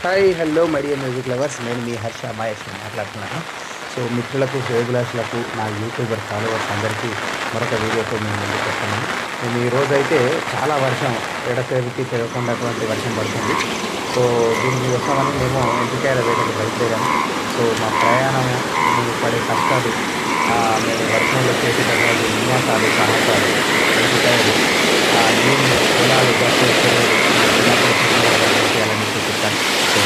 Hi hello my music lovers, నేను మీ హర్ష మహేష్ మాట్లాడుతున్నాను. So మిత్రులకు, శ్రేయభిలాషులకు, నా యూట్యూబర్ ఫాలోవర్స్ అందరికీ మరొక వీడియోతో మేము ముందుకు వస్తున్నాను. మేము ఈరోజు అయితే చాలా వర్షం, ఎడతెరిపి తెగకున్నటువంటి వర్షం పడుతుంది. సో దీనికి వస్తామని మేము ఎంపికైన వేటకు బయలుదేరాము. సో మా ప్రయాణము, మేము పడే కష్టాలు, మేము వర్షంలో చేసేటటువంటి విన్యాసాలు, సాహసాలు, ఎంపికలు, నీళ్ళు, పొలాలు, బస్సులు, చెరువులు, చిన్నప్పుడు విషయాలన్నీ చూపిస్తాను. సో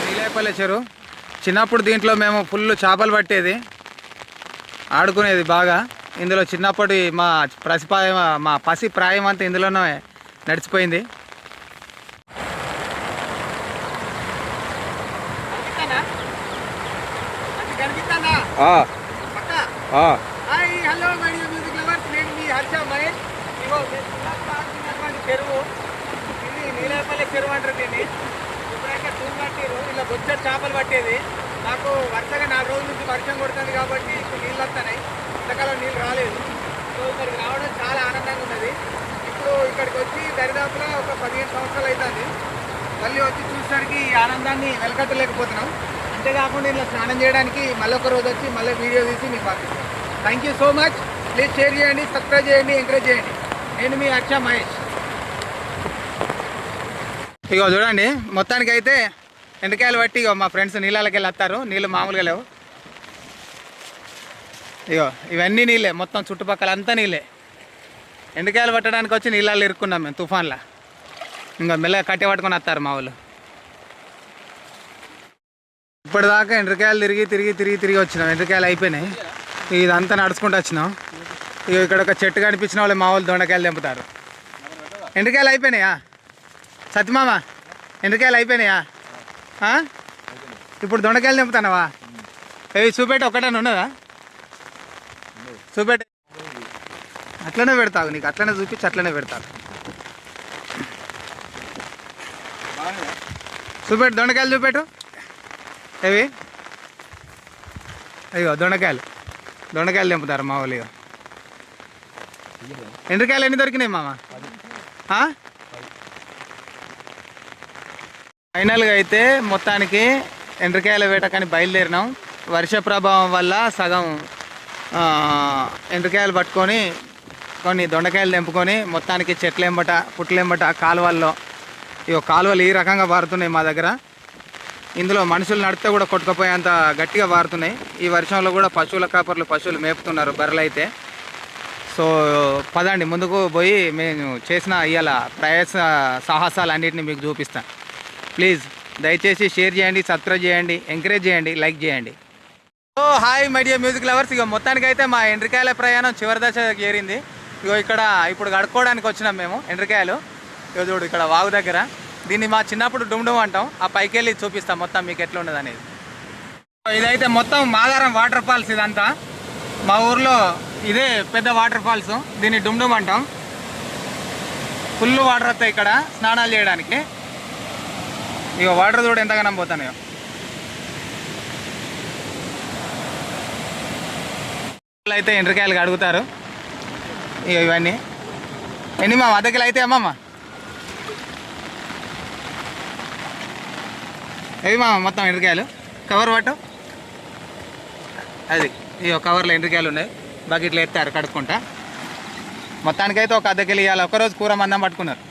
నీలేపల్లి చెరువు. చిన్నప్పుడు దీంట్లో మేము ఫుల్ చేపలు పట్టేది, ఆడుకునేది బాగా. ఇందులో చిన్నప్పటి మా పసి ప్రాయం అంతా ఇందులోనే నడిచిపోయింది. హలో మైడియర్ మ్యూజిక్ లవర్స్, నేను మీ హర్ష మహేష్. చెరువు ఇది నీలేపల్లి చెరువు అంటారు దీన్ని. ఇప్పుడైతే తూము కట్టిరు, ఇలా బొచ్చడి చేపలు పట్టేది. నాకు వరుసగా 4 రోజుల నుంచి వర్షం కొడుతుంది కాబట్టి ఇప్పుడు నీళ్ళు వస్తున్నాయి. ఇంతకాలం నీళ్ళు రాలేదు. సో ఇక్కడికి రావడం చాలా ఆనందంగా ఉన్నది. ఇప్పుడు ఇక్కడికి వచ్చి దరిదాపులో ఒక 15 సంవత్సరాలు అవుతుంది. మళ్ళీ వచ్చి చూసరికి ఈ ఆనందాన్ని వెలకట్టలేకపోతున్నాం. అంతేకాకుండా ఇలా స్నానం చేయడానికి మళ్ళీ ఒక రోజు వచ్చి మళ్ళీ వీడియో తీసి మీకు పంపిస్తాం. Thank you so much. Please share చేయండి, సబ్స్క్రైబ్ చేయండి, ఎంకరేజ్ చేయండి. నేను మీ హర్ష మహేష్. ఇగో చూడండి, మొత్తానికి అయితే ఎండకాయలు పట్టి ఇగో మా ఫ్రెండ్స్ నీళ్ళకి వెళ్ళి వస్తారు. నీళ్ళు మామూలుగా లేవు. ఇగో ఇవన్నీ నీళ్ళే, మొత్తం చుట్టుపక్కల అంతా నీళ్ళే. ఎండకాయలు పట్టడానికి వచ్చి నీళ్ళల్లో ఇరుక్కున్నాం మేము తుఫాన్లో. ఇంకా మెల్లగా కట్టి పట్టుకొని వస్తారు మా వాళ్ళు. ఇప్పటిదాకా ఎండ్రకాయలు తిరిగి వచ్చినాం. ఎండ్రకాయలు అయిపోయినాయి. ఇదంతా నడుచుకుంటూ వచ్చినాం. ఇక ఇక్కడ ఒక చెట్టు కనిపించిన వాళ్ళు మా వాళ్ళు దొండకాయలు తెంపుతారు. ఎండ్రకాయలు అయిపోయినాయా సత్యమామ? ఎండ్రకాయలు అయిపోయినాయా? ఇప్పుడు దొండకాయలు తెంపుతానవా? ఇవి చూపెట్టి ఒక్కటనే ఉన్నదా? చూపెట్టి అట్లనే పెడతావు, నీకు అట్లనే చూపించి అట్లనే పెడతాను. చూపెట్టు, దొండకాయలు చూపెట్టు. ఏవి? అయ్యో దొండకాయలు తెంపుతారు మా వాళ్ళు. ఎండ్రకాయలు ఎన్ని దొరికినాయి మామ? ఫైనల్గా అయితే మొత్తానికి ఎండ్రకాయల వేటకని బయలుదేరినాం. వర్ష ప్రభావం వల్ల సగం ఎండ్రకాయలు పట్టుకొని కొన్ని దొండకాయలు తెంపుకొని మొత్తానికి చెట్లెంబట పుట్లెంబట కాలువల్లో, ఇక కాలువలు ఈ రకంగా పారుతున్నాయి మా దగ్గర. ఇందులో మనుషులు నడితే కూడా కొట్టుకుపోయేంత గట్టిగా పారుతున్నాయి. ఈ వర్షంలో కూడా పశువుల కాపర్లు పశువులు మేపుతున్నారు, బర్రెలు అయితే. సో పదండి ముందుకు పోయి మేము చేసిన ఇవాళ ప్రయాస సాహసాలు అన్నింటినీ మీకు చూపిస్తాను. ప్లీజ్ దయచేసి షేర్ చేయండి, సబ్స్క్రైబ్ చేయండి, ఎంకరేజ్ చేయండి, లైక్ చేయండి. So hi my dear music lovers. ఇక మొత్తానికి అయితే మా ఎండ్రకాయల ప్రయాణం చివరి దశ చేరింది. ఇగో ఇక్కడ ఇప్పుడు కడుక్కోవడానికి వచ్చినాం మేము ఎండ్రకాయలు. ఇక చూడు ఇక్కడ వాగు దగ్గర. దీన్ని మా చిన్నప్పుడు డుమ్డుమ్ అంటాం. ఆ పైకి వెళ్ళి చూపిస్తాం మొత్తం మీకు ఎట్లా ఉండదు అనేది. ఇదైతే మొత్తం మాదారం వాటర్ ఫాల్స్. ఇదంతా మా ఊర్లో ఇదే పెద్ద వాటర్ ఫాల్స్. దీన్ని డుమ్డుమ్ అంటాం. ఫుల్ వాటర్ వస్తాయి ఇక్కడ స్నానాలు చేయడానికి. ఇక వాటర్ చూడ ఎంతగానో పోతాను. అయితే ఎండ్రకాయలు కడుగుతారు. ఇక ఇవన్నీ ఎన్ని మా అద్దెకలు అయితే అమ్మమ్మ? ఏవి మా మొత్తం ఎండ్రకాయలు కవర్ పట్టు. అది ఇక కవర్లో ఎండ్రకాయలు ఉన్నాయి. బకెట్లో ఎత్తారు కడుక్కుంటా. మొత్తానికైతే ఒక అద్దెకెళ్ళి ఇవ్వాలి. ఒకరోజు కూర మందం పట్టుకున్నారు.